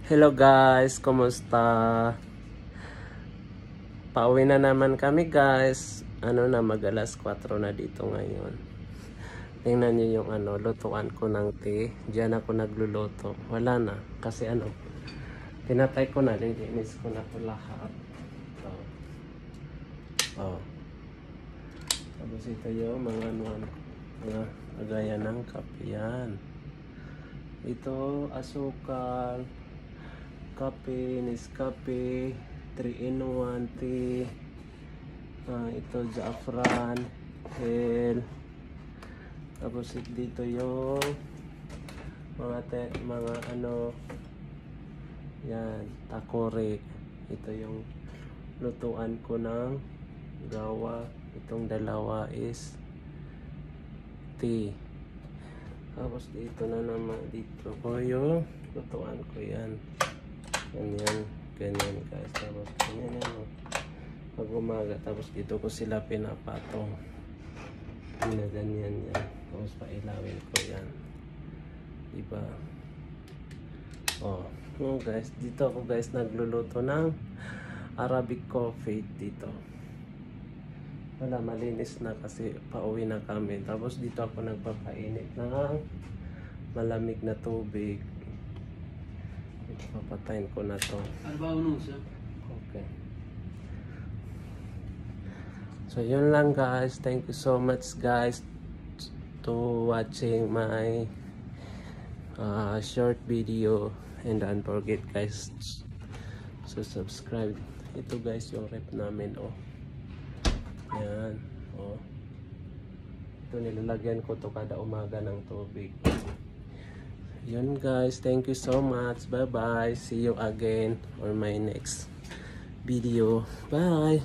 Hello guys, kumusta? Pauwi na naman kami guys. Mag alas 4 na dito ngayon. Tingnan niyo yung lutuan ko ng tea. Diyan ako nagluluto. Wala na kasi pinatay ko na, lininis ko na po lahat. Tapos ito yung mga lagayan ng kape yan. Ito asukal, kape, Nescafe, 3-in-1 tea. Ito saffron, hell. Tapos dito yung yan, takore. Ito yung lutuan ko ng gawa. Itong dalawa is tea. Tapos dito na naman, dito ko yung lutuan ko yan. Ganyan guys. Tapos ganyan yan. Pag umaga, tapos dito ko sila pinapatong. Ganyan yan. Tapos pailawin ko yan. Diba? Guys, dito ako guys nagluluto ng Arabic coffee dito. Wala, malinis na kasi pauwi na kami. Tapos dito ako nagpapainit ng malamig na tubig. Papatayin ko na to. Okay. So yun lang guys. Thank you so much guys to watching my short video. And don't forget guys to subscribe. Ito guys yung rep namin. Yan. Ito nilalagyan ko to kada umaga ng tubig. Yun guys, thank you so much. Bye bye. See you again on my next video. Bye.